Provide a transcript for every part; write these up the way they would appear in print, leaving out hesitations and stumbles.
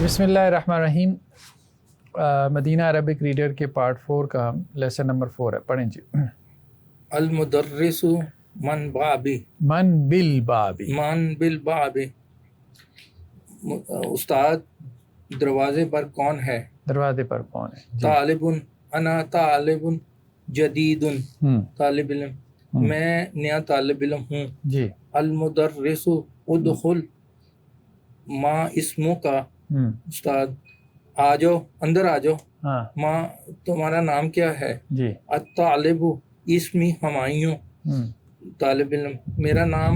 بسم اللہ الرحمن الرحیم. مدینہ عربک ریڈر کے پارٹ 4 کا لیسن نمبر 4 ہے. پڑھیں جی. المدرس من بابی من بالبابی. من بالبابی، استاد دروازے پر کون ہے؟ دروازے پر کون ہے؟ جی. طالب، انا طالب جدید، طالب علم، میں نیا طالب علم ہوں. جی. المدرس ادخل، ما اسمو کا، استاد آ جاؤ، اندر آ جاؤ. ہاں. ما تمہارا نام کیا ہے؟ جی. الطالب اسمی ہمایوں، طالب علم میرا نام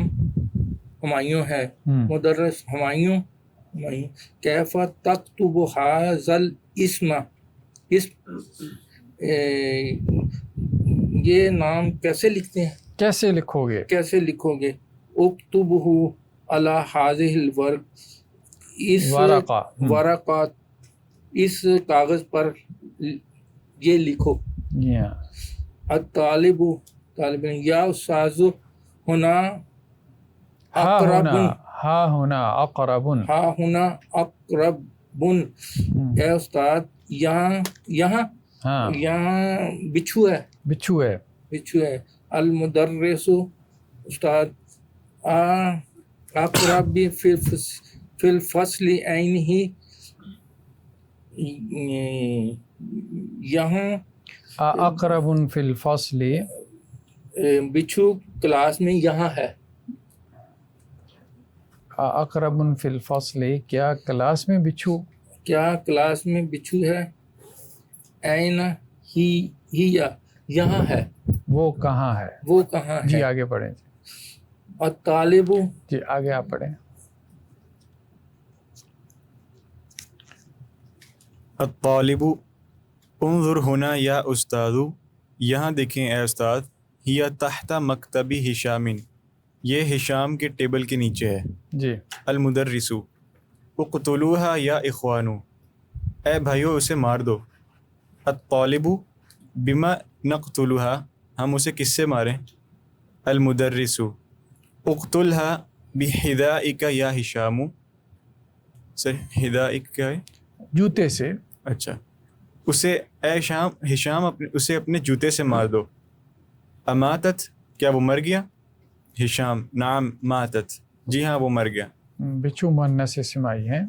ہمایوں ہے. مدرس ہمایوں، کیف تکتب ھذا الاسم، یہ نام کیسے لکھتے ہیں؟ کیسے لکھو گے؟ کیسے لکھو گے؟ اکتبہ علی ھذہ الورق، اس ورقات، اس کاغذ پر یہ لکھو. الطالب، طالب علم، یا استاذ ہونا اقربن، ہاں ہونا اقربن، ہاں ہونا اقربن، اے استاد یہاں یہاں بچھو ہے، بچھو ہے، بچھو ہے. المدرس، استاد اقرب فی الفصل عین ہی، یہاں اقرب فی الفصل، بچھو کلاس میں یہاں ہے. اقرب فی الفصل، کیا کلاس میں بچھو؟ کیا کلاس میں بچھو ہے؟ عین ہی، یہاں ہے. وہ کہاں ہے؟ وہ کہاں ہے. جی آگے پڑھیں. الطالب، جی آگے آپ پڑھیں. الطالب انظر ہونا یا استاد، یہاں دیکھیں اے استاد. ہی تحت مکتب ہشام، یہ ہشام کے ٹیبل کے نیچے ہے. جی. المدرس اقتلوها یا اخوانو، اے بھائیو اسے مار دو. الطالب بما نقتلها، ہم اسے کس سے ماریں؟ المدرس اقتلها بحذائک یا ہشام، سر حذائک کیا ہے؟ جوتے سے. اچھا، اسے اے ہشام اسے اپنے جوتے سے مار دو. اماتت، کیا وہ مر گیا؟ ہشام نعم ماتت، جی ہاں وہ مر گیا. بچھو مؤنث اسمائی ہے.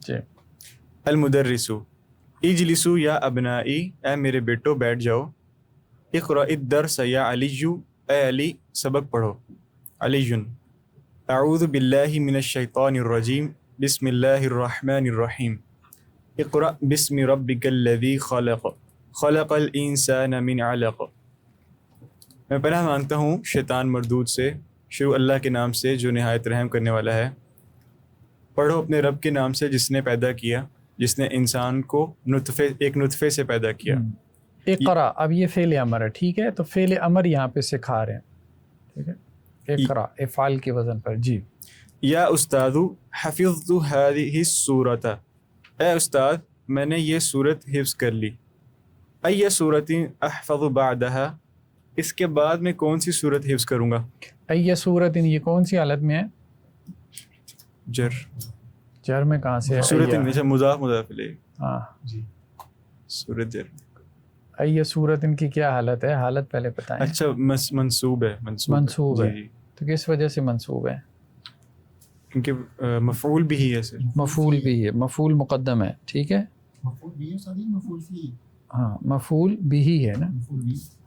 جی. المدرس اجلسوا یا ابنائی، اے میرے بیٹو بیٹھ جاؤ. اقرأ الدرس یا علی، اے علی سبق پڑھو. علی اعوذ باللہ من الشیطان الرجیم، بسم اللہ الرحمن الرحیم. اقرأ بسم ربک الذی خلق، خلق الانسان من علق. میں پناہ مانگتا ہوں شیطان مردود سے، شروع اللہ کے نام سے جو نہایت رحم کرنے والا ہے. پڑھو اپنے رب کے نام سے جس نے پیدا کیا، جس نے انسان کو ایک نطفے سے پیدا کیا. اقرا، اب یہ فعل امر ہے، ٹھیک ہے، تو فعل امر یہاں پہ سکھا رہے ہیں، ٹھیک ہے. اقرا افعال کے وزن پر. جی. یا استاد حفظت هذه السورۃ، اے استاد میں نے یہ سورت حفظ کر لی. ای سورت احفظ بعدها، اس کے بعد میں کون سی سورت حفظ کروں گا؟ ای سورت، یہ کون سی حالت میں ہے؟ جر میں کہاں سے ہے؟ سورت مضاف الیہ. ہاں جی سورت جر. ای سورت ان کی کیا حالت ہے؟ حالت پہلے بتائیں. اچھا منصوب ہے. منصوب ہے. جی. تو کس وجہ سے منصوب ہے؟ کیونکہ مفعول بھی ہے سر. مفعول بھی ہے، مفعول مقدم ہے، ٹھیک ہے. ہاں مفعول بھی ہے نا.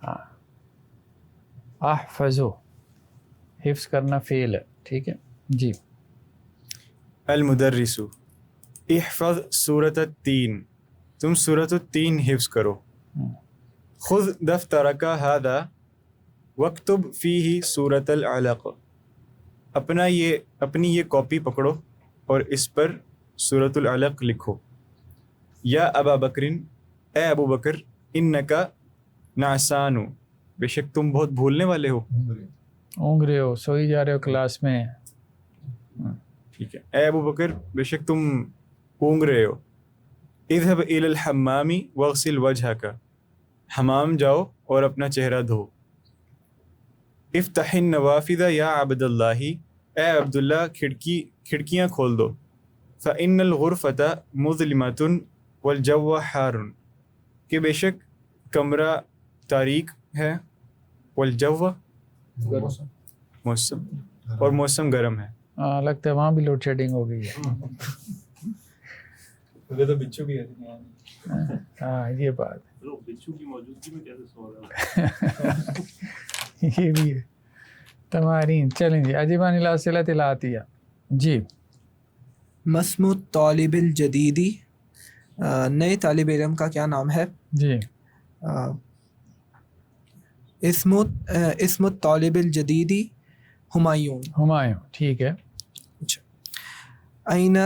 ہاں. احفظو حفظ کرنا فعل ہے، ٹھیک ہے. جی. المدرس احفظ سورۃ التین، تم سورۃ التین حفظ کرو. خذ دفترک ھذا واکتب فیہ سورۃ العلق، اپنی یہ کاپی پکڑو اور اس پر سورۃ العلق لکھو. یا ابا بکر، اے ابو بکر، انک نعسان، بے شک تم بہت بھولنے والے ہو. اونگ رہے ہو، سوئی جا رہے ہو کلاس میں. ٹھیک ہے. اے ابو بکر بے شک تم اونگ رہے ہو. اذهب الى الحمام واغسل وجهک، حمام جاؤ اور اپنا چہرہ دھو. افتح النوافذ یا عبد اللہ، اے عبداللہ کھڑکیاں کھول دو. فإن الغرفة مظلمة والجو حار کہ بے شک کمرہ تاریک ہے، والجو موسم اور موسم گرم ہے. لگتا ہے وہاں بھی لوڈ شیڈنگ ہو گئی ہے. تو بچھو بھی ہے. ہاں یہ بات بچھو کی موجودگی میں کیسے سو رہا ہے؟ یہ بھی ہے. تمارین چلیں جی. عجیبان الاسئلۃ الآتیہ. جی مسم الطالب الجدیدی، نئے طالب علم کا کیا نام ہے؟ جی اسم الطالب الجدیدی ہمایون. ہمایوں ٹھیک ہے. این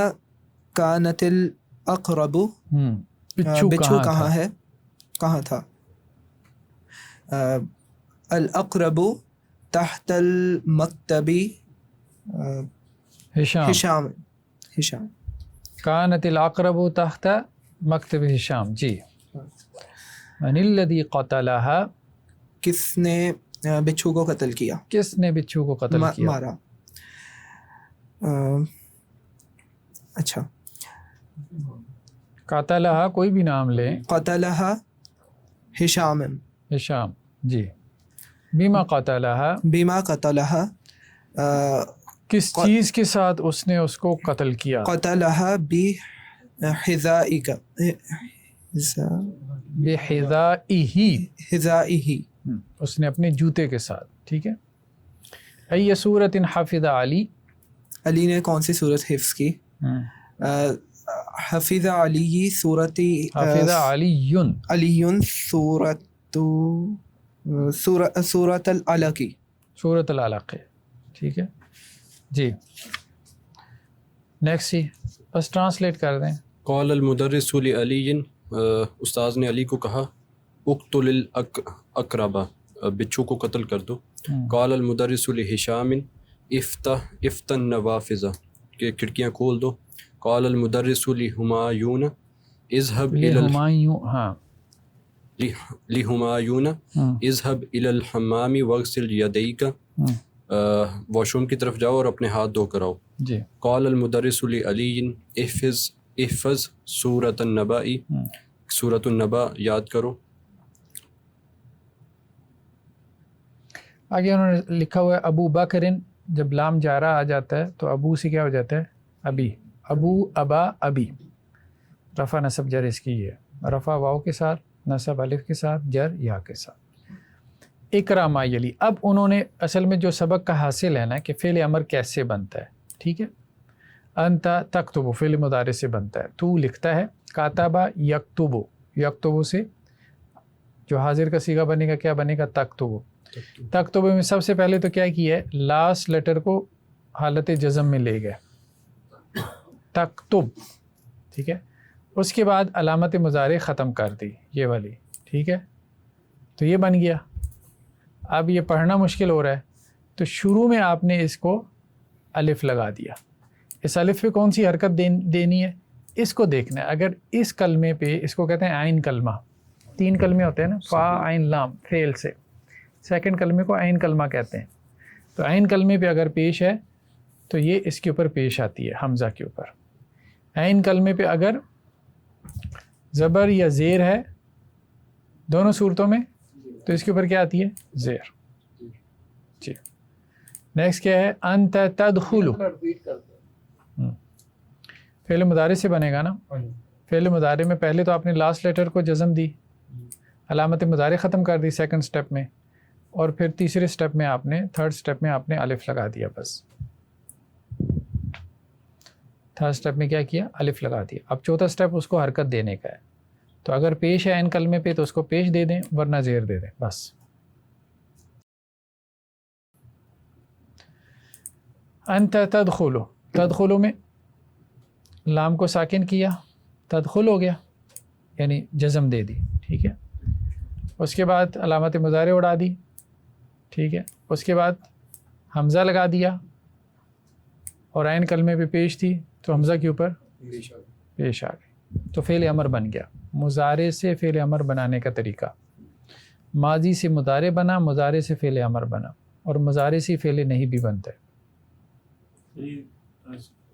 کانت الاقرب، بچھو کہاں ہے، کہاں تھا؟ الاقرب تحت المکتب ہشام. ہشام. کانت الاقرب تحت مکتب ہشام. جی من الذی قتلہا، کس نے بچھو کو قتل کیا؟ کس نے بچھو کو قتل کیا؟ مارا. اچھا، قتلہا کوئی بھی نام لیں. قتلہا ہشام. ہشام. جی بما قتلہا، بما قتلہا، کس چیز کے ساتھ اس نے اس کو قتل کیا؟ قتلہا بحذائک، بحذائہ، حذائہ، اس نے اپنے جوتے کے ساتھ. ٹھیک ہے. ای سورۃ حفظ علی، علی نے کون سی صورت حفظ کی؟ حفظ علی صورت، حفظ علی سورت العلق کی. سورۃ العلق. ٹھیک ہے جی. نیکسٹ جی بس ٹرانسلیٹ کر دیں. قال المدرس لعلی، استاذ نے علی کو کہا، اقتل الاقربا، بچھو کو قتل کر دو. قال المدرس لہشام، افتح النوافذ، کہ کھڑکیاں کھول دو. قال المدرس لہمایون، اذهب لہمایون اذهب الى الحمام واغسل یدیک، واش روم کی طرف جاؤ اور اپنے ہاتھ دھو کر آؤ. جی. قال المدرس لعلی، احفظ سورۃ النبأ، سورۃ النبأ یاد کرو. آگے انہوں نے لکھا ہوا ہے ابو بکر، جب لام جارہ آ جاتا ہے تو ابو سے کیا ہو جاتا ہے؟ ابی. ابو، ابا، ابی. رفع نصب جر اس کی ہے. رفع واو کے ساتھ، نصب الف کے ساتھ، جر یا کے ساتھ. اقرا ما یلی. اب انہوں نے اصل میں جو سبق کا حاصل ہے نا کہ فعل امر کیسے بنتا ہے. ٹھیک ہے. انت تکتب فعل مضارع سے بنتا ہے، تو لکھتا ہے. کاتبہ یکتب، یکتب سے جو حاضر کا صیغہ بنے گا کیا بنے گا؟ تکتب. تکتب میں سب سے پہلے تو کیا کیا ہے؟ لاسٹ لیٹر کو حالت جزم میں لے گئے، تکتب. ٹھیک ہے. اس کے بعد علامت مضارع ختم کر دی یہ والی. ٹھیک ہے. تو یہ بن گیا. اب یہ پڑھنا مشکل ہو رہا ہے تو شروع میں آپ نے اس کو الف لگا دیا. اس الف پہ کون سی حرکت دینی ہے اس کو دیکھنا ہے. اگر اس کلمے پہ، اس کو کہتے ہیں عین کلمہ، 3 کلمے ہوتے ہیں نا، فا عین لام، فعل سے. سیکنڈ کلمے کو عین کلمہ کہتے ہیں. تو عین کلمے پہ اگر پیش ہے تو یہ اس کے اوپر پیش آتی ہے، حمزہ کے اوپر. عین کلمے پہ اگر زبر یا زیر ہے دونوں صورتوں میں تو اس کے اوپر کیا آتی ہے؟ زیر. جی. نیکسٹ کیا ہے؟ انت تدخل، فعل مضارع سے بنے گا نا. فعل مضارع میں پہلے تو آپ نے لاسٹ لیٹر کو جزم دی، علامت مضارع ختم کر دی سیکنڈ سٹیپ میں، اور پھر تیسرے سٹیپ میں آپ نے، تھرڈ سٹیپ میں آپ نے الف لگا دیا. بس تھرڈ سٹیپ میں کیا کیا؟ الف لگا دیا. اب چوتھا سٹیپ اس کو حرکت دینے کا ہے. تو اگر پیش ہے ان کلمے پہ تو اس کو پیش دے دیں، ورنہ زیر دے دیں. بس انت تدخلو، تدخلو میں لام کو ساکن کیا، تدخل ہو گیا، یعنی جزم دے دی. ٹھیک ہے. اس کے بعد علامت مضارع اڑا دی. ٹھیک ہے. اس کے بعد حمزہ لگا دیا اور عین کلمے پہ پیش تھی تو حمزہ کے اوپر پیش آ گئی. تو فعل امر بن گیا. مضارع سے فعل امر بنانے کا طریقہ، ماضی سے مضارع بنا، مضارع سے فعل امر بنا، اور مضارع سے فعل نہیں بھی بنتا ہے.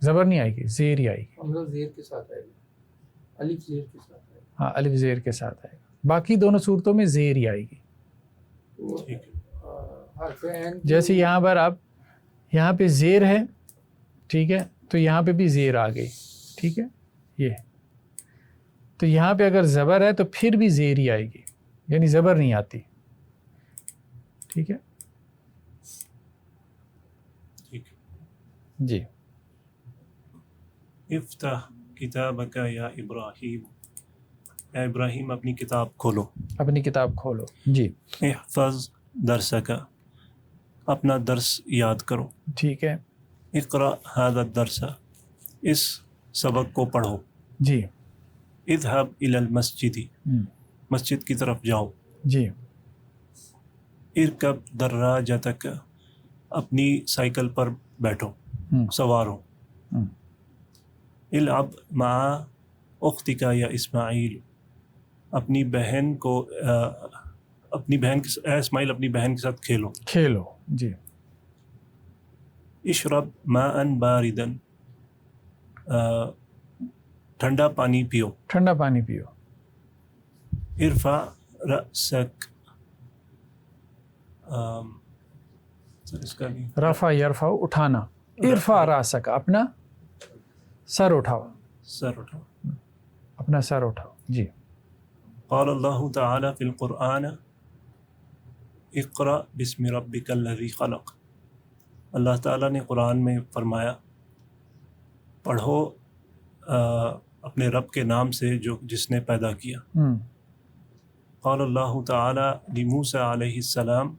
زبر نہیں آئے گی، زیر ہی آئے گی. حمزہ زیر کے ساتھ آئے گا، الف زیر کے ساتھ آئے گا. ہاں الف زیر کے ساتھ آئے گا. باقی دونوں صورتوں میں زیر ہی آئے گی. ٹھیک ہے. حرف عین جیسے یہاں پر آپ یہاں پہ زیر ہے، ٹھیک ہے، تو یہاں پہ بھی زیر آ گئی، ٹھیک ہے. یہ تو یہاں پہ اگر زبر ہے تو پھر بھی زیر ہی آئے گی، یعنی زبر نہیں آتی. ٹھیک ہے ٹھیک ہے. جی. افتح کتابک یا ابراہیم، اے ابراہیم اپنی کتاب کھولو. اپنی کتاب کھولو. جی احفظ درسک، اپنا درس یاد کرو. ٹھیک ہے. اقرأ ھذا الدرس، اس سبق کو پڑھو. جی. اذهب الی المسجد، مسجد کی طرف جاؤ. جی. ارکب دراجتک، اپنی سائیکل پر بیٹھو، سوار ہو. العب مع اختک یا اسماعیل، اپنی بہن کو اے اسماعیل اپنی بہن کے ساتھ کھیلو. کھیلو. جی. اشرب ماء باردا، ٹھنڈا پانی پیو. ٹھنڈا پانی پیو. ارفع رأسک، اس کا نہیں، رفع یرفع اٹھانا. ارفع راسک، اپنا سر اٹھاؤ. سر اٹھاؤ. اپنا سر اٹھاؤ. جی. قال اللہ تعالی فی القرآن اقرأ بسم ربک الذی خلق، اللہ تعالیٰ نے قرآن میں فرمایا پڑھو اپنے رب کے نام سے جو جس نے پیدا کیا. قال اللہ تعالی لموسیٰ علیہ السلام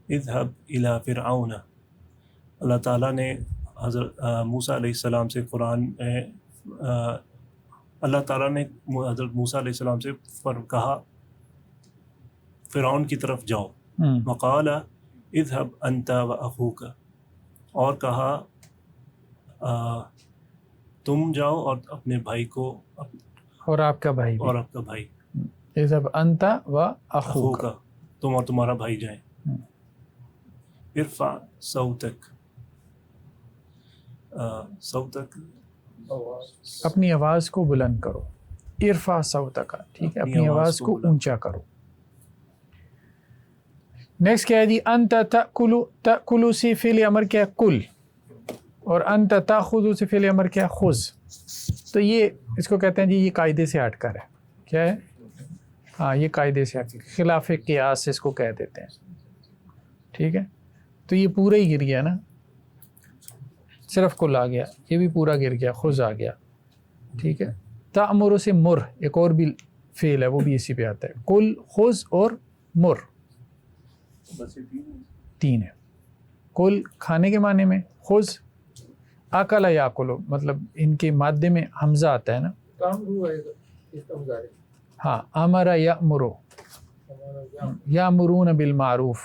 اذهب الی فرعون، اللہ تعالیٰ نے حضرت موسیٰ علیہ السلام سے قرآن میں اللہ تعالیٰ نے حضرت موسیٰ علیہ السلام سے کہا فرعون کی طرف جاؤ. وقال اذهب انت واخوک، اور کہا تم جاؤ اور اپنے بھائی کو، اور آپ کا بھائی بھی. اور آپ کا بھائی. اذهب انت واخوک، اخوک، تم اور تمہارا بھائی جائیں. ارفع صوتک، صوتک اپنی آواز کو بلند کرو. ارفع صوتک، ٹھیک ہے، اپنی آواز کو اونچا کرو. نیکسٹ کیا ہے جی؟ انت تأکلو، تأکلو سے فعل امر کیا ہے؟ کل. اور انت تاخذ سے فعل امر کیا ہے؟ خذ. تو یہ اس کو کہتے ہیں جی یہ قاعدے سے ہٹ کر ہے. کیا ہے؟ ہاں یہ قاعدے سے ہٹ، خلاف قیاس اس کو کہہ دیتے ہیں. ٹھیک ہے، تو یہ پورا ہی گر گیا نا، صرف کل آ گیا، یہ بھی پورا گر گیا، خذ آ گیا. ٹھیک ہے. تأمر سے مر، ایک اور بھی فعل ہے وہ بھی اسی پہ آتا ہے. کل، خذ اور مر، تین ہے. کل کھانے کے معنی میں، خذ اکل یاکلو، مطلب ان کے مادے میں حمزہ آتا ہے نا. کام ہوا ہے اس کا مظاہرہ. ہاں امر یامرو، یامرون بالمعروف.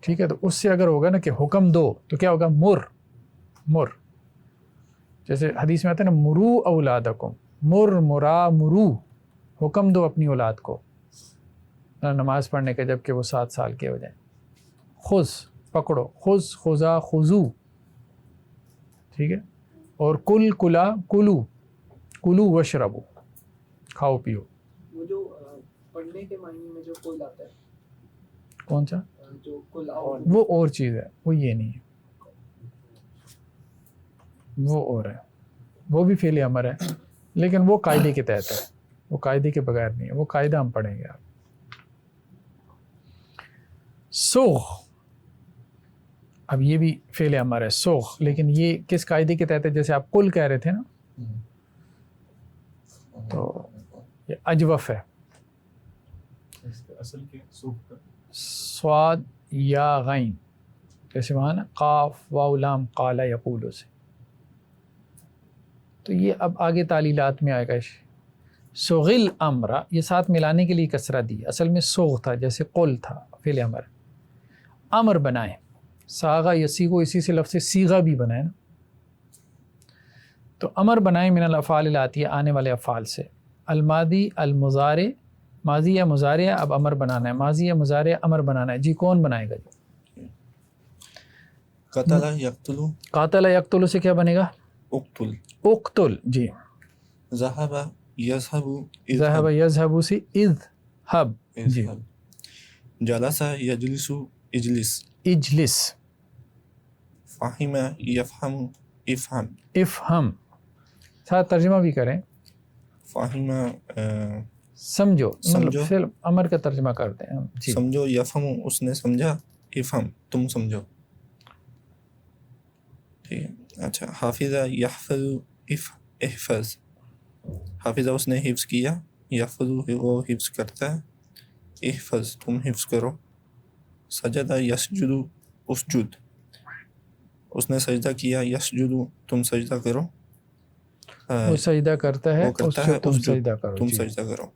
ٹھیک ہے، تو اس سے اگر ہوگا نا کہ حکم دو تو کیا ہوگا؟ مر. مر جیسے حدیث میں آتا ہے نا مرو اولادکم، مر مرا مرو، حکم دو اپنی اولاد کو نماز پڑھنے کا جب کہ وہ 7 سال کے ہو جائیں. خذ پکڑو، خذ خذا خذو. ٹھیک ہے. اور کل کلا کلو، کلو وشربو، کھاؤ پیو. وہ جو پڑھنے کے معنی میں جو کل آتا ہے، کون سا؟ جو کل وہ اور چیز ہے، وہ یہ نہیں ہے، وہ اور ہے، وہ بھی فعل امر ہے لیکن وہ قاعدے کے تحت ہے، وہ قاعدے کے بغیر نہیں ہے. وہ قاعدہ ہم پڑھیں گے. آپ سوغ، اب یہ بھی فعل امر ہے سوغ، لیکن یہ کس قاعدے کے تحت ہے؟ جیسے آپ کل کہہ رہے تھے نا، تو یہ اجوف ہے. صاد یا غین، جیسے وہاں نا قاف واو لام قال یقول سے. تو یہ اب آگے تعلیلات میں آئے گا. سغل امرا، یہ ساتھ ملانے کے لیے کسرہ دی، اصل میں سوغ تھا، جیسے قل تھا فعل امر. امر بنائیں، ساغا یسیغو، اسی سے لفظ سیغا بھی بنائیں نا. تو امر بنائیں من الافعال الاتیہ، آنے والے افعال سے. الماضی المضارع، ماضی یا مضارع اب امر بنانا ہے، ماضی یا مضارع امر بنانا ہے. جی کون بنائے گا؟ جی قتل یقتلو، قاتل یقتل سے کیا بنے گا؟ اقتل اقتل جی. ذهب يذهب ذهب يذهب سے اذهب جی. اذهب جلس يجلس اجلس اجلس. فهم يفهم افهم افہم ساتھ ترجمہ بھی کریں. فهم سمجھو مطلب سمجھو. فعل امر کا ترجمہ کرتے ہیں ہم جی. سمجھو یفہم اس نے سمجھا افہم تم سمجھو. ٹھیک ہے. اچھا حافظ یحفظ احفظ حافظ اس نے حفظ کیا یحفظ وہ حفظ کرتا ہے احفظ تم حفظ کرو. سجدہ یسجد اسجد اس نے سجدہ کیا یسجد تم سجدہ کرو. وہ سجدہ کرتا ہے وہ کرتا ہے تم اسجد سجدہ کرو تم جی. سجدہ کرو.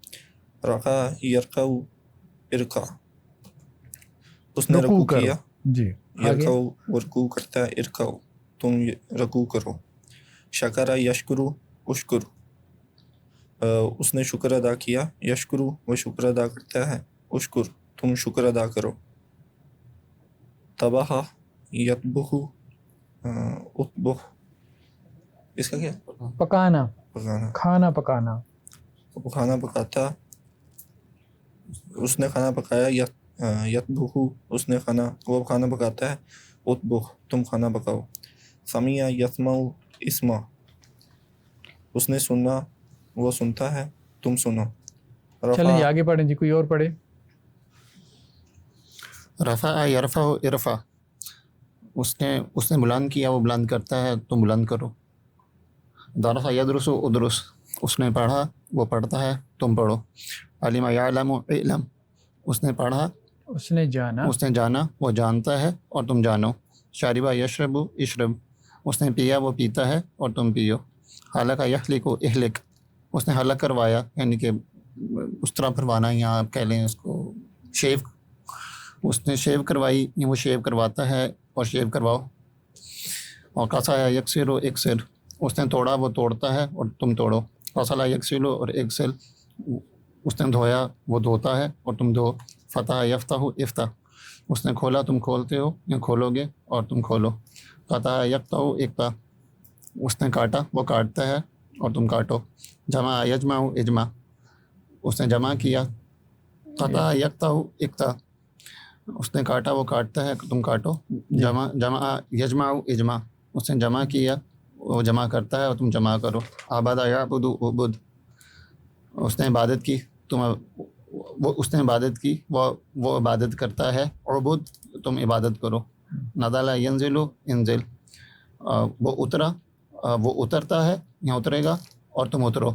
رقا یرقع ارقع اس نے رکوع رکوع کرو کیا جی. آگے یرقع وہ رکوع کرتا ہے ارقع تم رکوع کرو. شکر یشکر اشکر اس نے شکر ادا کیا یشکر وہ شکر ادا کرتا ہے اشکر تم شکر ادا کرو. طبخ یطبخ اطبخ اس کا کیا پکانا پکانا کھانا پکانا. وہ کھانا پکاتا اس نے کھانا پکایا یطبخ اس نے کھانا وہ کھانا پکاتا ہے اطبخ تم کھانا پکاؤ. سمیع یسمع اسمع اس نے سنا وہ سنتا ہے تم سنو. چلیں جی آگے پڑھیں جی. کوئی اور پڑھے. رفع یرفع ارفع اس نے بلند کیا وہ بلند کرتا ہے تم بلند کرو. درس یدرس ادرس اس نے پڑھا وہ پڑھتا ہے تم پڑھو. علم یعلم علم اس نے پڑھا اس نے جانا اس نے جانا وہ جانتا ہے اور تم جانو. شاربہ یشرب اشرب اس نے پیا وہ پیتا ہے اور تم پیو. حلق یحلق اہلک اس نے حلق کروایا یعنی کہ اس طرح پروانا یا آپ کہہ لیں اس کو شیو اس نے شیو کروائی یا وہ شیو کرواتا ہے اور شیو کرواؤ. اور قصا یکسر و اکسر اس نے توڑا وہ توڑتا ہے اور تم توڑو. قصلا یکسل اور اکسل اس نے دھویا وہ دھوتا ہے اور تم دھو. فتح یفتح افتح اس نے کھولا تم کھولتے ہو یا کھولو گے اور تم کھولو. قطع یقطع اقطع اس نے کاٹا وہ کاٹتا ہے اور تم کاٹو. جمع یجمع اجمع اس نے جمع کیا. قطع یقطع اقطع اس نے کاٹا وہ کاٹتا ہے تم کاٹو. جمع یجمع اجمع اس نے جمع کیا وہ جمع کرتا ہے اور تم جمع کرو. عبد یعبد عبد اس نے عبادت کی اس نے عبادت کی وہ عبادت کرتا ہے. عبد تم عبادت کرو. نزل ینزل انزل وہ اترا وہ اترتا ہے یا اترے گا اور تم اترو.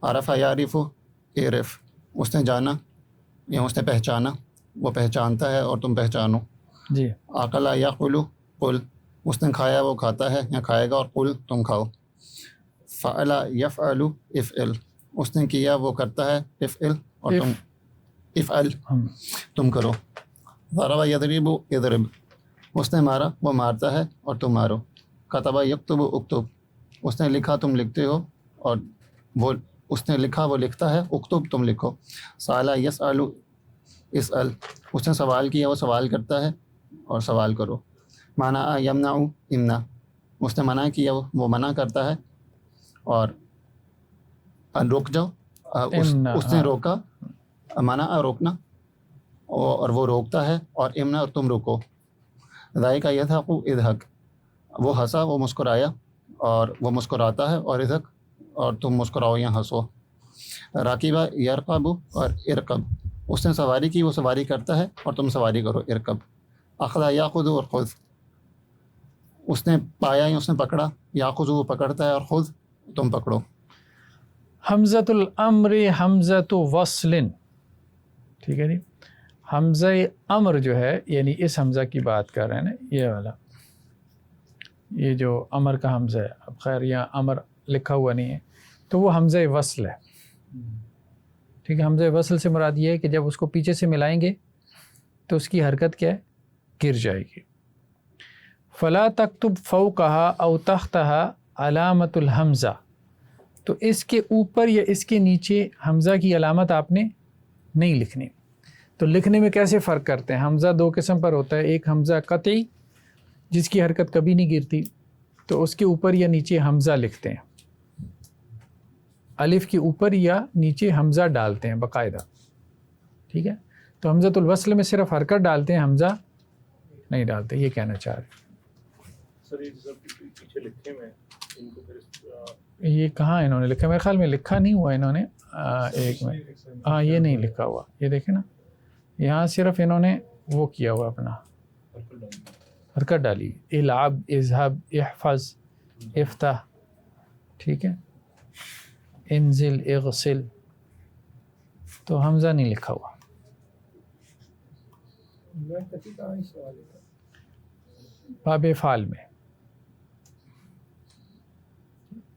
عرف یعرف اعرف اس نے جانا یا اس نے پہچانا وہ پہچانتا ہے اور تم پہچانو. جی. عقل یعقل قل اس نے کھایا وہ کھاتا ہے یا کھائے گا اور قل تم کھاؤ. فعل یفعل افعل اس نے کیا وہ کرتا ہے افعل اور تم افعل تم کرو. ضرب یضرب اضرب اس نے مارا وہ مارتا ہے اور تم مارو. کتب یکتب اکتب اس نے لکھا تم لکھتے ہو اور وہ اس نے لکھا وہ لکھتا ہے. اکتب تم لکھو. سأل یسأل اسأل اس نے سوال کیا وہ سوال کرتا ہے اور سوال کرو. منع یمنع امنع اس نے منع کیا وہ منع کرتا ہے اور رک جاؤ اس نے روکا. منع روکنا اور وہ روکتا ہے اور امنع اور تم رکو. ذائقہ یضحک اضحک وہ ہنسا وہ مسکرایا اور وہ مسکراتا ہے اور اضحک اور تم مسکراؤ یا ہنسو. راکبہ یرکب اور ارکب اس نے سواری کی وہ سواری کرتا ہے اور تم سواری کرو. ارکب. اخذ یاخذ اور خذ اس نے پایا یا اس نے پکڑا. یاخذ وہ پکڑتا ہے اور خذ تم پکڑو. حمزۃ الامر حمزۃ وصل ٹھیک ہے جی. حمزہ امر جو ہے یعنی اس حمزہ کی بات کر رہے ہیں نا یہ والا یہ جو امر کا حمزہ ہے. اب خیر یہاں امر لکھا ہوا نہیں ہے تو وہ حمزہ وصل ہے. ٹھیک ہے. حمزہ وصل سے مراد یہ ہے کہ جب اس کو پیچھے سے ملائیں گے تو اس کی حرکت کیا ہے گر جائے گی. فلا تکتب فوقہا او تحتہا علامت الحمزہ تو اس کے اوپر یا اس کے نیچے حمزہ کی علامت آپ نے نہیں لکھنی. تو لکھنے میں کیسے فرق کرتے ہیں؟ حمزہ دو قسم پر ہوتا ہے. ایک حمزہ قطعی جس کی حرکت کبھی نہیں گرتی تو اس کے اوپر یا نیچے حمزہ لکھتے ہیں, الف کے اوپر یا نیچے حمزہ ڈالتے ہیں باقاعدہ, ٹھیک ہے. تو حمزۃ الوصل میں صرف حرکت ڈالتے ہیں, حمزہ نہیں ڈالتے, یہ کہنا چاہ رہے. یہ کہاں انہوں نے لکھا؟ میرے خیال میں لکھا نہیں ہوا انہوں نے. ایک میں ہاں یہ نہیں لکھا ہوا, یہ دیکھیں نا, یہاں صرف انہوں نے وہ کیا ہوا اپنا حرکت ڈالی, العب, اذهب, احفظ, افتح, ٹھیک ہے, انزل, اغسل, تو حمزہ نہیں لکھا ہوا. باب فعل میں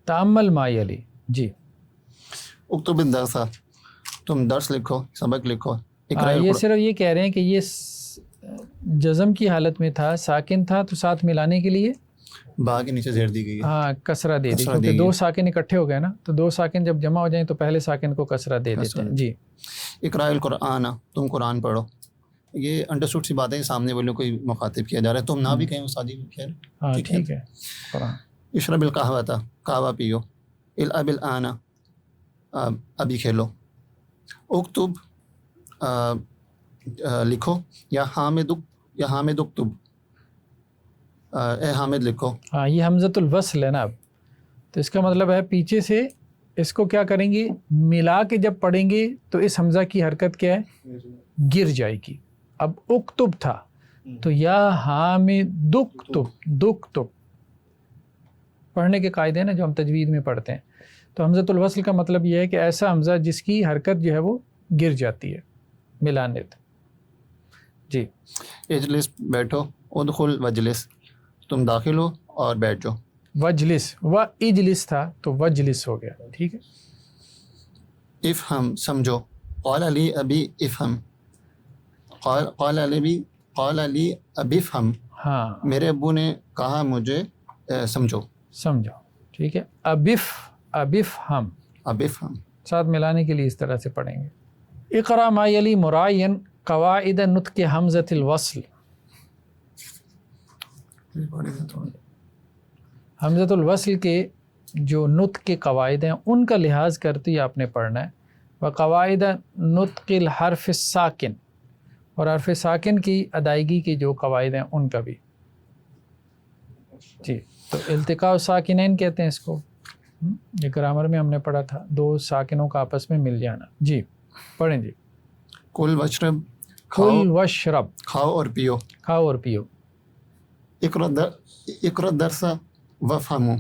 تأمل ما یلی. جی اکتب الدرس, تم درس لکھو, سبق لکھو. یہ صرف یہ کہہ رہے ہیں کہ یہ جزم کی حالت میں تھا, ساکن تھا, تو ساتھ ملانے کے لیے با کے نیچے زیر دی گئی ہے. ہاں کسرہ دے دی, کیونکہ دو ساکن اکٹھے ہو گئے نا, تو دو ساکن جب جمع ہو جائیں تو پہلے ساکن کو کسرہ دے دیتے ہیں. جی اقرا القرآن, تم قرآن پڑھو. یہ انڈرسٹوڈ سی باتیں, سامنے والوں کو مخاطب کیا جا رہا ہے, تم نہ بھی کہیں استاد جی. خیر ہاں ٹھیک ہے. قرآن. اشرب القہوۃ, قہوہ پیو. العب الآن, ابھی کھیلو. اکتب, لکھو. یا حامد اکتب, اے حامد لکھو. ہاں یہ حمزۃ الوصل ہے نا اب, تو اس کا مطلب ہے پیچھے سے اس کو کیا کریں گے, ملا کے جب پڑھیں گے تو اس حمزہ کی حرکت کیا ہے, گر جائے گی. اب اکتب تھا تو یا حامد اکتب, دکتب پڑھنے کے قاعدے ہیں نا جو ہم تجوید میں پڑھتے ہیں. تو حمزۃ الوصل کا مطلب یہ ہے کہ ایسا حمزہ جس کی حرکت جو ہے وہ گر جاتی ہے ملانے. جی اجلس, بیٹھو. ادخل وجلس, تم داخل ہو اور بیٹھ جاؤ. وجلس, و اجلس تھا تو وجلس ہو گیا, ٹھیک ہے. افہم, سمجھو. قال لی ابی افہم, قال لی ابی افہم, ہاں میرے ابو نے کہا مجھے سمجھو. سمجھو, ٹھیک ہے. ابف ہم اب افہم, ساتھ ملانے کے لیے اس طرح سے پڑھیں گے. اقرا ما یلی مرائین قواعد نطق حمزۃ الوصل. حمزۃ الوصل کے جو نطق کے قواعد ہیں ان کا لحاظ کرتے ہی آپ نے پڑھنا ہے. وقواعد نطق الحرف الساکن, اور حرف ساکن کی ادائیگی کے جو قواعد ہیں ان کا بھی. جی تو التقاء ساکنین کہتے ہیں اس کو, یہ گرامر میں ہم نے پڑھا تھا, دو ساکنوں کا آپس میں مل جانا. جی پڑھیں جی. کل وشرب, کل وشرب, کھاؤ اور پیو. کھاؤ اور پیو. اقرأ الدرس وفہمو,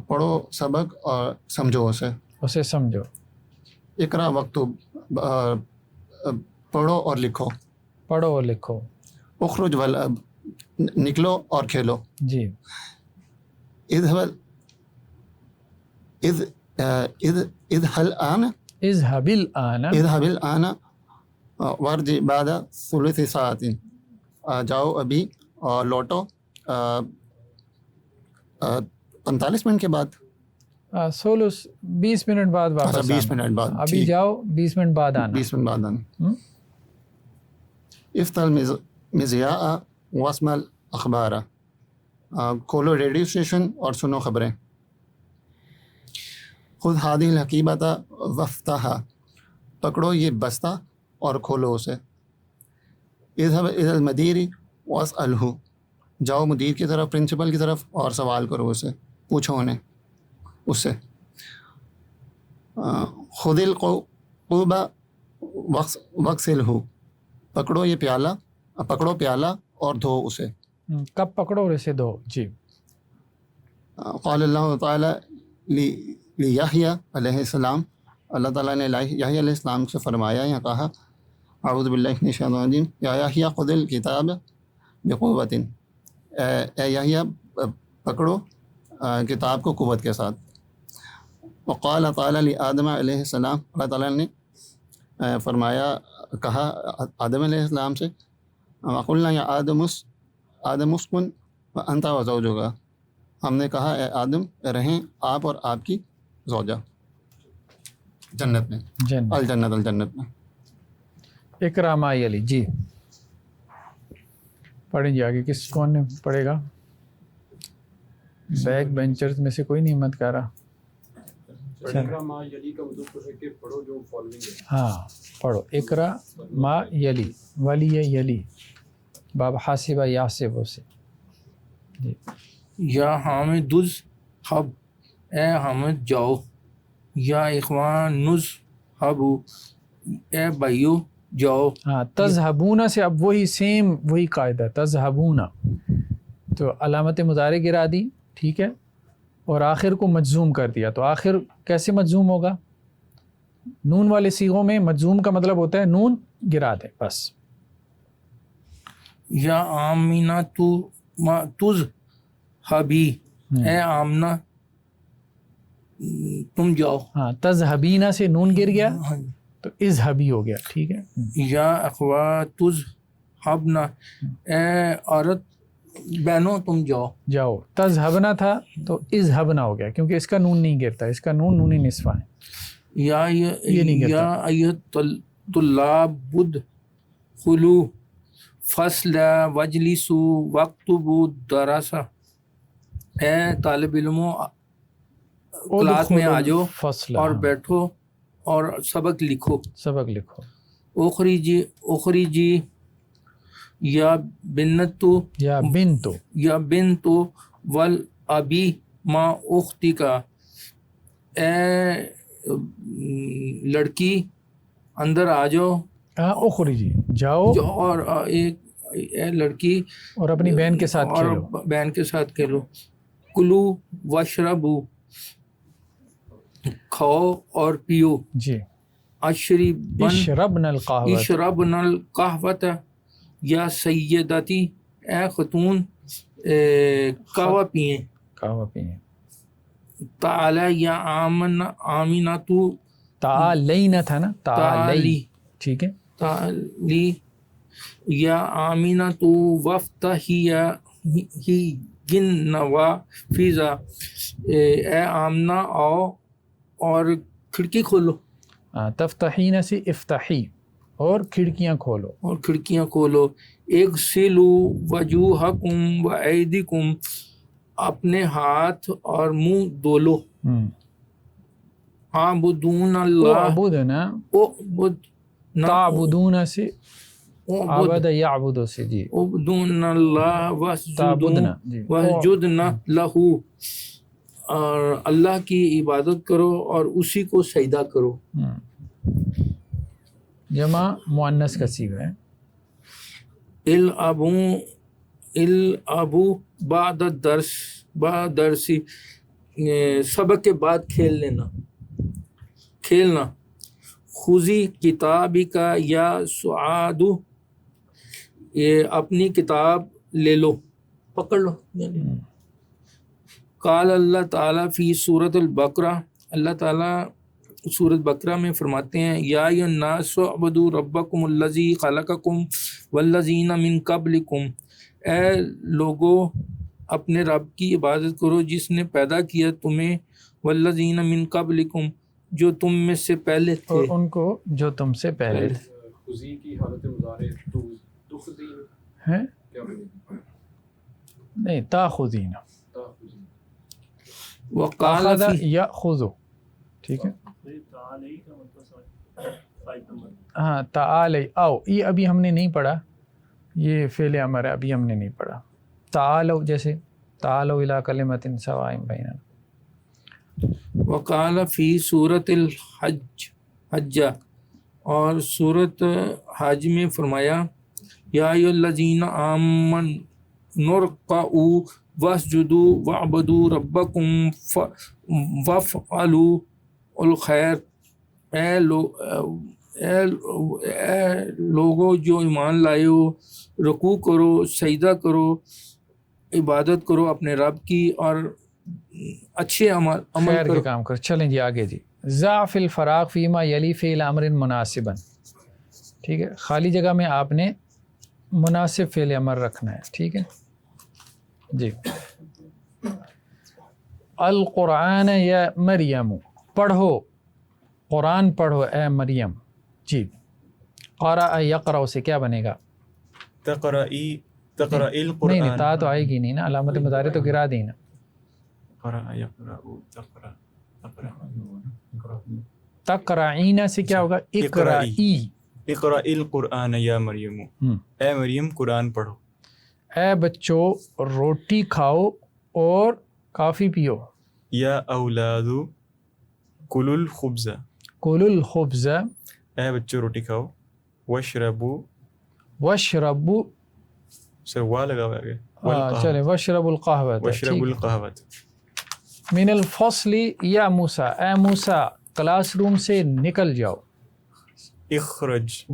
پڑھو سبق اور سمجھو اسے. سمجھو. اقرأ وکتب, پڑھو اور لکھو. پڑھو اور لکھو. اخرج والعب, نکلو اور کھیلو. جی اذهب الآن وارجع بعد ثلث ساعة, جاؤ ابھی اور لوٹو 45 منٹ کے بعد. 20 منٹ بعد واپس. 20 منٹ بعد, ابھی جاؤ 20 منٹ بعد آنا. 20 منٹ بعد آنا. افتح المذياع واسمع الاخبار, کھولو ریڈیو اسٹیشن اور سنو خبریں. خذ هذه الحقيبة وافتحها, پکڑو یہ بستہ اور کھولو اسے. اذهب الى المدير واسأله, جاؤ مدیر کی طرف, پرنسپل کی طرف اور سوال کرو اسے, پوچھو انہیں اس سے. خذ القوب واغسله, پکڑو یہ پیالہ, پکڑو پیالہ اور دھو اسے. کب پکڑو اور اسے دھو. جی قال اللہ تعالی لیحییٰ علیہ السلام, اللہ تعالیٰ نے یحییٰ علیہ السلام سے فرمایا, یا کہا اعوذ باللہ من الشیطان الرجیم, یا یحییٰ خذ الکتاب بقوۃ, اے یحییٰ پکڑو کتاب کو قوت کے ساتھ. وقال تعالی لآدم علیہ السلام, اللہ تعالیٰ نے فرمایا, کہا آدم علیہ السلام سے, وقلنا یا آدم اسکن وانت وزوجک, ہم نے کہا اے آدم رہیں آپ اور آپ کی زوجہ جنت میں, الجنت میں. اقرا ما یلی. جی پڑھیں جی آگے, کون نے پڑھے گا؟ بیک بینچرز میں سے کوئی نہیں ہمت کر رہا. اقرا ما یلی کا مطلب تو ہے کہ پڑھو جو فالوئنگ ہے. ہاں پڑھو اقرا ما یلی ولی یلی باب حاسبہ یاسب سے. جی یا حامد دز حب اے حامد جاؤ. یا اخوان نز حبو اے بھائیو جاؤ. ہاں تذہبون سے اب وہی سیم وہی قاعدہ تذہبون تو علامت مضارع گرا دی ٹھیک ہے اور آخر کو مجزوم کر دیا. تو آخر کیسے مجزوم ہوگا؟ نون والے صیغوں میں مجزوم کا مطلب ہوتا ہے نون گرا دیں بس. یا آمینہ تو ما تز حبی اے آمنہ تم جاؤ. ہاں تذہبینہ سے نون گر گیا تو اذہبی ہو گیا ٹھیک ہے. یا اخواتز حبنا اے عورت بہنوں تم جاؤ. جاؤ. تذہبنا تھا تو اذہبنا ہو گیا کیونکہ اس کا نون نہیں گرتا, اس کا نون نون نصفہ ہے. یا نہیں گرتا. یا ایھا طلاب ادخلوا فصل واجلسوا واکتبوا دراسا اے طالب علموں کلاس میں آ جاؤ فصل اور بیٹھو اور سبق لکھو. سبق لکھو. اخرجی یا بنتو یا بنتو یا بنتو ول ابی ما اختی کا اے لڑکی اندر آ جاؤ. اخرجی جاؤ اور ایک اے لڑکی اور اپنی بہن کے ساتھ اور کھیلو. بہن کے ساتھ کھیلو. کلو واشربو کھاؤ اور پیو. جی اشربن اشربنا القہوۃ اشربن القہوۃ یا سیدتی اے خاتون قہوہ پئیں. قہوہ پئیں. تعالی یا آمینہ تو تعالینا تھا نا تعالی تعالی ٹھیک ہے. تعالی یا آمینہ تو وفتحی ہی گن نوافذ اے آمنہ آؤ اور کھڑکی کھولو. تفتحین سے افتحی اور کھڑکیاں کھولو. اور کھڑکیاں کھولو. اغسلوا وجوہکم وایدیکم اپنے ہاتھ اور منہ دھو لو. عابدون اللہ اعبدنا تعبدون سے عبد یعبد سے. جی عبدون اللہ تعبدنا جی وسجدنا لہو اور اللہ کی عبادت کرو اور اسی کو سجدہ کرو. جمع مؤنث کا صیغہ ہے. العبوا بعد الدرس بعد درسی سبق کے بعد کھیلنا. خذی کتابی کا یا سعاد یہ اپنی کتاب لے لو پکڑ لو. قال اللہ تعالیٰ فی سورۃ البقرہ اللہ تعالیٰ سورۃ بقرہ میں فرماتے ہیں یا ایھا الناس اعبدوا ربکم الذی خلقکم والذین من قبلکم اے لوگو اپنے رب کی عبادت کرو جس نے پیدا کیا تمہیں والذین من قبلکم جو تم میں سے پہلے تھے. اور ان کو جو تم سے پہلے تھے. خذی کی حالت مضارع تو تخذی ہیں کیا بنے گی؟ نہیں تاخذین وقال اخذ فی یاخذ ٹھیک ہے. ہاں تعالی آؤ یہ ابھی ہم نے نہیں پڑھا, یہ فعل امر ہے ابھی ہم نے نہیں پڑھا. تعالو جیسے تعالو الی کلمۃ سواء بیننا. وقال فی سورۃ الحج اور سورۃ حج میں فرمایا یا ایھا الذین آمنوا ارکعوا واسجدوا واعبدوا ربکم وافعلوا الخیر اے لوگوں جو ایمان لائے ہو رکوع کرو سجدہ کرو عبادت کرو اپنے رب کی اور اچھے عمل خیر کے کرو. کام کرو. چلیں جی آگے جی. ضعف الفراغ فیما یلی فعل امر مناسبا ٹھیک ہے. خالی جگہ میں آپ نے مناسب فعل امر رکھنا ہے ٹھیک ہے جی. القرآن یا مریم پڑھو قرآن پڑھو اے مریم. جی قرأ یقرأ سے کیا بنے گا؟ تقرئی نہیں القرآن. نہیں تا تو آئے گی نہیں نا, علامت مضارع تو گرا دی نا. قرأ يقرأ تقرأ تقرأ تقرعین سے کیا ہوگا؟ اقرائی. اقرأ القرآن یا مریم، اے مریم قرآن پڑھو. اے بچوں روٹی کھاؤ اور کافی پیو. یا اولاد کلوا الخبز، کلوا الخبز، اے بچوں روٹی کھاؤ. واشربوا، واشربوا، سر وا لگا ہوا ہے چلیں واشربوا القہوۃ. واشربوا القہوۃ. من الفصل یا موسیٰ، اے موسیٰ کلاس روم سے نکل جاؤ. اخرج،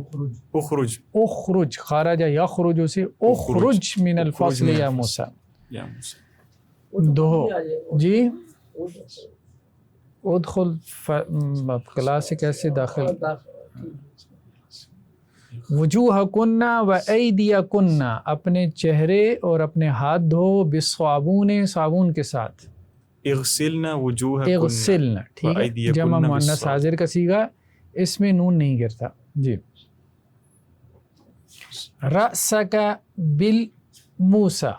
اخرج اخرج، خرج یخرج سے اخرج من الفصل یا موسیٰ. یا موسیٰ. دو جی ادخل کلاس سے کیسے داخل. وجوہکن و ایدیکن، اپنے چہرے اور اپنے ہاتھ دھو، بالصابون، صابون کے ساتھ. اغسلنا وجوہکن، اغسلنا، ٹھیک ہے، وأیدیکن جمع مؤنث بالصابون. حاضر کا صیغہ، اس میں نون نہیں گرتا. جی رأسک بالموسیٰ،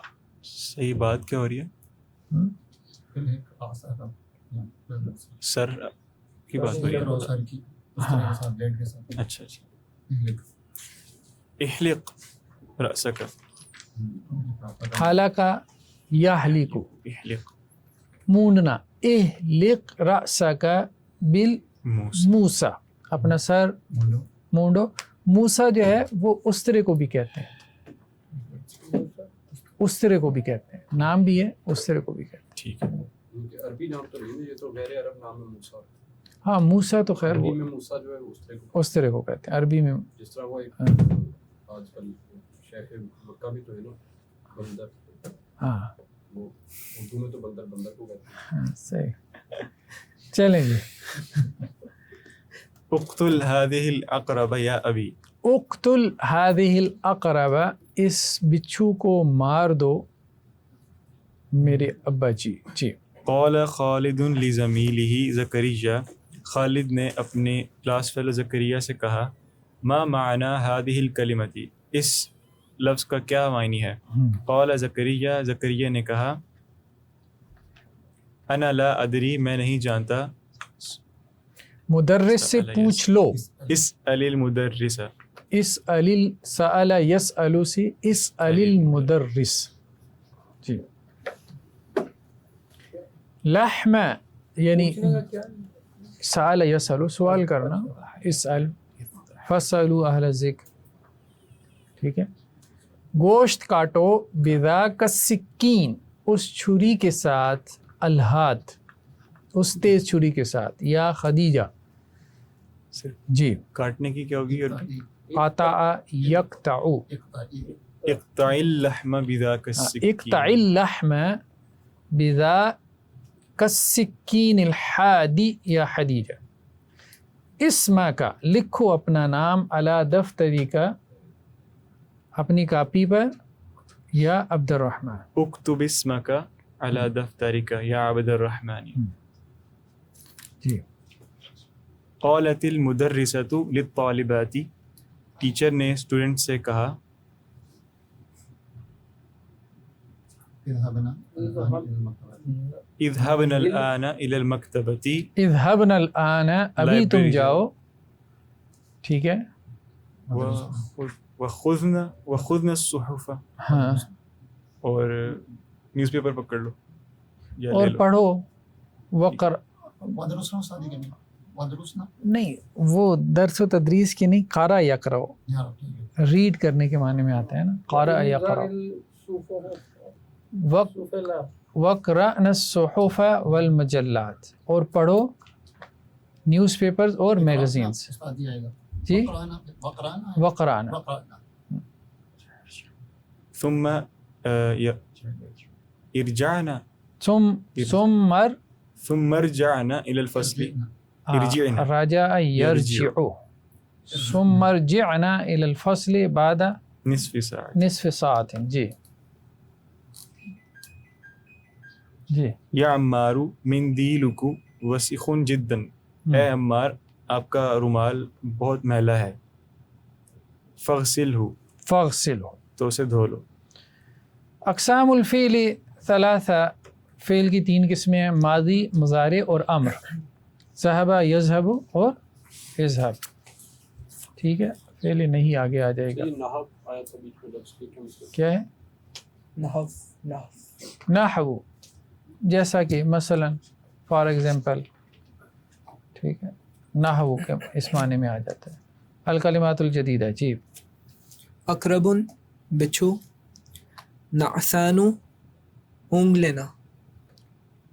صحیح بات کیا ہو رہی ہے؟ سر کی بات ہو رہی ہے. اچھا اچھا. احلق رأسک، حلق یحلق، احلق مونڈنا. احلق رأسک موسیٰ، بالموسیٰ، اپنا سر مونڈو. موسیٰ جو ہے وہ استرے کو بھی کہتے ہیں، استرے کو بھی کہتے ہیں، نام بھی ہے، استرے کو بھی کہتے ہیں. ٹھیک ہے. عربی نام تو نہیں ہے، یہ تو غیر عرب نام ہے موسیٰ. ہاں موسیٰ تو خیر وہ عربی میں موسیٰ جو ہے وہ استرے کو کہتے ہیں عربی میں. جس طرح وہ ایک آج کل شیخ مکہ بھی تو ہے نا بندر، ہاں وہ اردو میں تو بندر بندر کو کہتے ہیں. ہاں صحیح. چلیں جی. اقتل هذه العقرب یا ابی، اقتل هذه العقرب، اس بچھو کو مار دو میرے ابا جی. جی قال خالد لزمیلہ زکریا، خالد نے اپنے کلاس فیلو زکریا سے کہا، ما معنی هذه الکلمۃ، اس لفظ کا کیا معنی ہے؟ قال زکریا، زکریا نے کہا، انا لا ادری، میں نہیں جانتا. مدرس سے پوچھ لو. اسأل المدرس، اسأل سأل یسأل سے اسأل المدرس. جی لحم یعنی سأل یسأل سوال کرنا، اسأل، فاسألوا اہل الذکر. ٹھیک ہے. گوشت کاٹو بذاک السکین، اس چھری کے ساتھ، الہات، اس تیز چھری کے ساتھ. یا خدیجہ، جی کاٹنے کی کیا ہوگی؟ قطع یقطع، اقطع اللحم بذاک السکین، اقطع اللحم بذاک السکین الحادی. یا خدیجہ اسم کا، لکھو اپنا نام، علی دفتری کا، اپنی کاپی پر، یا عبد الرحمن. اکتب اسمک علی دفترک یا عبد الرحمن. جی قالت المدرسۃ للطالبات، ٹیچر نے اسٹوڈنٹ سے کہا، اذهبن الآن إلى المکتبۃ، اذهبن الآن، ابھی تم لائبریری جاؤ. ٹھیک ہے. وخذن الصحف، ہاں اور نیوز پیپر پکڑ لو یا اور لے لو. پڑھو. وقر نہیں، وہ درس و تدریس کی نہیں، قارا یقرأ، ریڈ کرنے کے معنی میں آتا ہے نا، قارا یقرأ. وقرأن الصحف والمجلات، اور پڑھو نیوز پیپرز اور میگزینز. جی وقرانا. ثم ارجعنا، ثم رجعنا إلى الفصل، ارجعنا، رجع يرجع، ثم رجعنا إلى الفصل بعد نصف ساعة، نصف ساعة. جی جی یا عمار مندیلک وسخ جدا، اے عمار آپ کا رومال بہت میلا ہے. فاغسلہ، فاغسلہ، تو اسے دھو لو. اقسام الفعل ثلاثہ، فعل کی 3 قسمیں ہیں، ماضی، مضارع اور امر. ذہب یذہب اور اذہب. ٹھیک ہے، فعل نہیں آگے آ جائے گا. کیا ہے؟ نحو، جیسا کہ مثلا فار ایگزامپل. ٹھیک ہے، نحو کے اس معنی میں آ جاتا ہے. الکلمات الجدیدہ. جی. اقربن بچھو، نعسان اونگ لینا،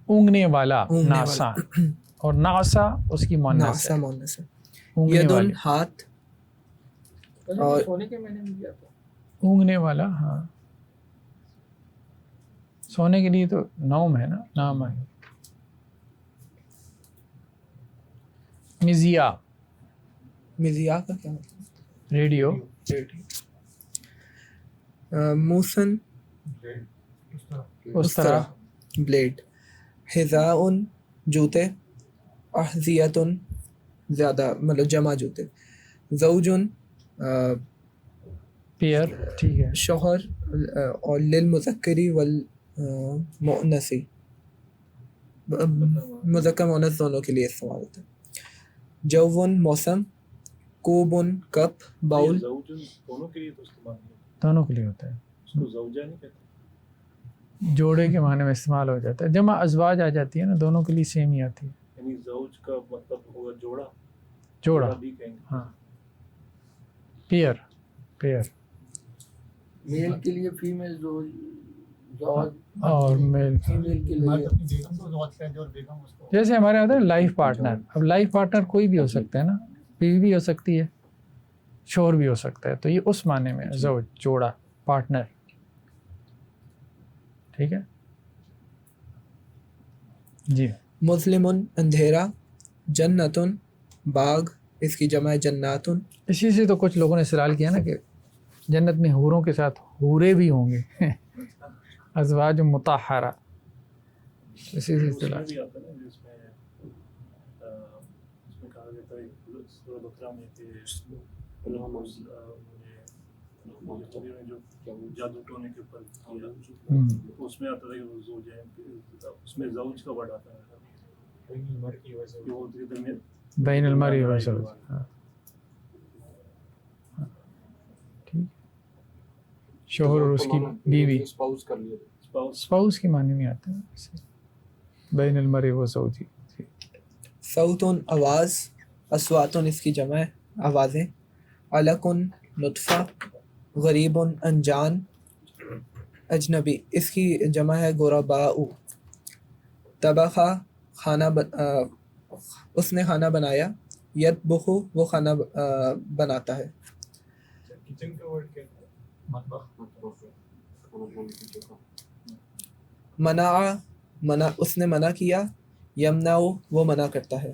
اونگنے والا اونگنے والا. ناسان، اور ناسا اس کی مؤنث نعسا ہے، مؤنث ہے. اونگنے یدن والی. ہاتھ، اور سونے کے میں نے بھی آتا اونگنے والا. ہاں، سونے کے لیے تو نوم ہے نا، نام ہے. مزیا، مزیا کا کیا مطلب؟ ریڈیو. موسن استرا. بلیڈ. حذاءن جوتے، احذیتن زیادہ مطلب جمع جوتے. زوجن پیئر. ٹھیک ہے. شوہر، اور للمذکری والمؤنثی، مذکر مؤنث دونوں کے لیے استعمال ہوتا ہے. جوون موسم، کوبن کپ، باؤل. دونوں کے لیے تو استعمال نہیں ہوتا، دونوں کے لیے ہوتا ہے. اس کو زوجہ نہیں کہتے. جوڑے کے معنی میں استعمال ہو جاتا ہے. جمع ازواج آ جاتی ہے نا، دونوں کے لیے سیم ہی آتی ہے. یعنی زوج کا مطلب ہوگا جوڑا، جوڑا. بھی کہیں گے. ہاں، پیئر. پیئر میل کے لیے فیمیل زوج، اور میل. فیمیل کے لیے جیسے ہمارے یہاں ہوتا ہے لائف پارٹنر. اب لائف پارٹنر کوئی بھی ہو سکتا ہے نا، بیوی بھی ہو سکتی ہے، شوہر بھی ہو سکتا ہے. تو یہ اس معنی میں زوج، جوڑا، پارٹنر. ٹھیک ہے جی. مسلمن اندھیرا، جنتن باغ، اس کی جمع ہے جناتن. اسی سے تو کچھ لوگوں نے سوال کیا نا کہ جنت میں حوروں کے ساتھ حورے بھی ہوں گے. ازواج مطہرہ. اسی سے اس میں سوال. بھی آتا ہے نا، جس میں کہا جاتا ہے سورۃ بقرہ میں کہ جو جادو ٹونے کے اوپر کیا، اس میں آتا تھا کہ وہ زوج ہے، اس میں زوج کا ورڈ آتا ہے کہ وہ درمیان بین المرء والزوج. ٹھیک. شوہر اور اس کی بیوی، اسپاؤس کی معنی میں آتا ہے. بین المرء والزوج. صوتن آواز، اصواتن اس کی جمع ہے آوازیں. علقن نطفہ، غریبن انجان اجنبی، اس کی جمع ہے غرباء. طبخہ کھانا اس نے کھانا بنایا. یطبخ وہ کھانا بناتا ہے. کچن کا ورڈ کیا ہے؟ منع اس نے منع کیا. یمنع وہ منع کرتا ہے.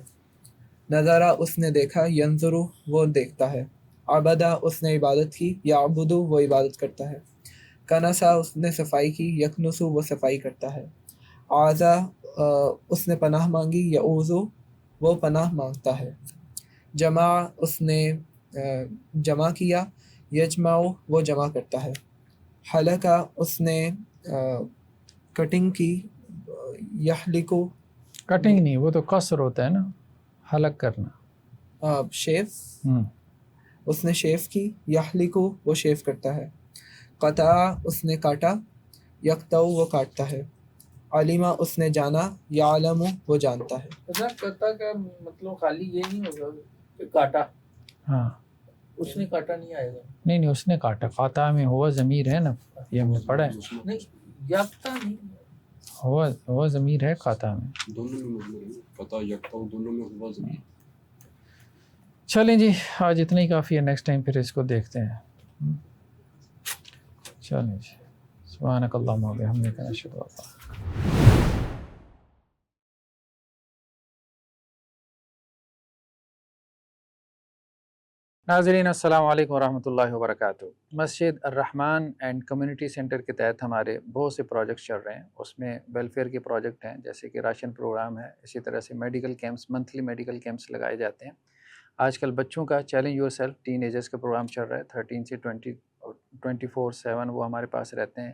نظرہ اس نے دیکھا. ینظر وہ دیکھتا ہے. عبدہ اس نے عبادت کی. یعبد وہ عبادت کرتا ہے. کنسا اس نے صفائی کی. یکنس وہ صفائی کرتا ہے. عازا اس نے پناہ مانگی. یعوذ وہ پناہ مانگتا ہے. جمع اس نے جمع کیا. یجمع وہ جمع کرتا ہے. حلقہ اس نے کٹنگ کی. یحلق کٹنگ نہیں، وہ تو قصر ہوتا ہے نا، حلق کرنا. شیف اس نے شیف کی. یحلق وہ شیف کرتا ہے. قطع اس نے کاٹا. یقطع وہ کاٹتا ہے. علمہ اس نے جانا. یعلم وہ جانتا ہے. قطع کا مطلب خالی یہ نہیں ہوگا کہ کاٹا. ہاں، اس نے کاٹا نہیں آئے گا. نہیں اس نے کاٹا. قاطع میں ہوا ضمیر ہے نا، یہ ہم نے پڑھا ہے. نہیں، یافتہ نہیں. ہوا ضمیر ہے قاطع میں. دونوں میں قطع یقطع دونوں میں ہوا ضمیر. چلیں جی، آج اتنا ہی کافی ہے. نیکسٹ ٹائم پھر اس کو دیکھتے ہیں. چلیں جی. سبحانک اللہم و بحمدک اشہد ان لا ناظرین السلام علیکم ورحمۃ اللہ وبرکاتہ. مسجد الرحمن اینڈ کمیونٹی سینٹر کے تحت ہمارے بہت سے پروجیکٹس چل رہے ہیں. اس میں ویلفیئر کے پروجیکٹ ہیں، جیسے کہ راشن پروگرام ہے. اسی طرح سے medical camps, monthly medical camps لگائے جاتے ہیں. آج کل بچوں کا challenge your self ten agers کا پروگرام چل رہا ہے. 13 سے 24/7 وہ ہمارے پاس رہتے ہیں.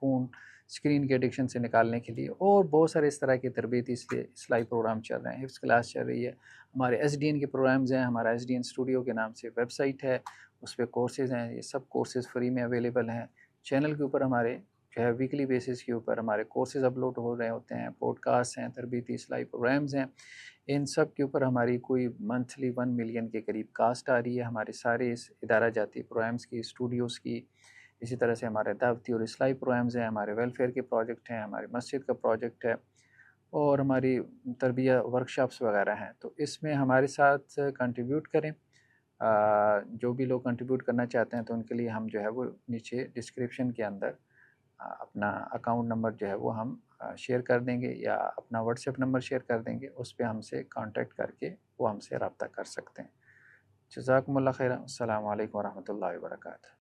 فون اسکرین کے ایڈکشن سے نکالنے کے لیے، اور بہت سارے اس طرح کے تربیتی اصلاحی پروگرام چل رہے ہیں. حفظ کلاس چل رہی ہے، ہمارے ایس ڈی این کے پروگرامز ہیں، ہمارا ایس ڈی این اسٹوڈیو کے نام سے ویب سائٹ ہے، اس پہ کورسز ہیں. یہ سب کورسز فری میں اویلیبل ہیں. چینل کے اوپر ہمارے جو ہے ویکلی بیسس کے اوپر ہمارے کورسز اپلوڈ ہو رہے ہوتے ہیں، پوڈ کاسٹ ہیں، تربیتی اصلاحی پروگرامز ہیں. ان سب کے اوپر ہماری کوئی منتھلی 1 ملین کے قریب کاسٹ آ رہی ہے. ہمارے سارے اس ادارہ جاتی پروگرامز کی، اسٹوڈیوز کی، اسی طرح سے ہمارے دعوتی اور اصلاحی پروگرامز ہیں، ہمارے ویلفیئر کے پروجیکٹ ہیں، ہماری مسجد کا پروجیکٹ ہے، اور ہماری تربیہ ورکشاپس وغیرہ ہیں. تو اس میں ہمارے ساتھ کنٹریبیوٹ کریں. جو بھی لوگ کنٹریبیوٹ کرنا چاہتے ہیں تو ان کے لیے ہم جو ہے وہ نیچے ڈسکرپشن کے اندر اپنا اکاؤنٹ نمبر جو ہے وہ ہم شیئر کر دیں گے، یا اپنا واٹس ایپ نمبر شیئر کر دیں گے. اس پہ ہم سے کانٹیکٹ کر کے وہ ہم سے رابطہ کر سکتے ہیں. جزاکم اللہ خیر. السلام علیکم ورحمۃ اللہ وبرکاتہ.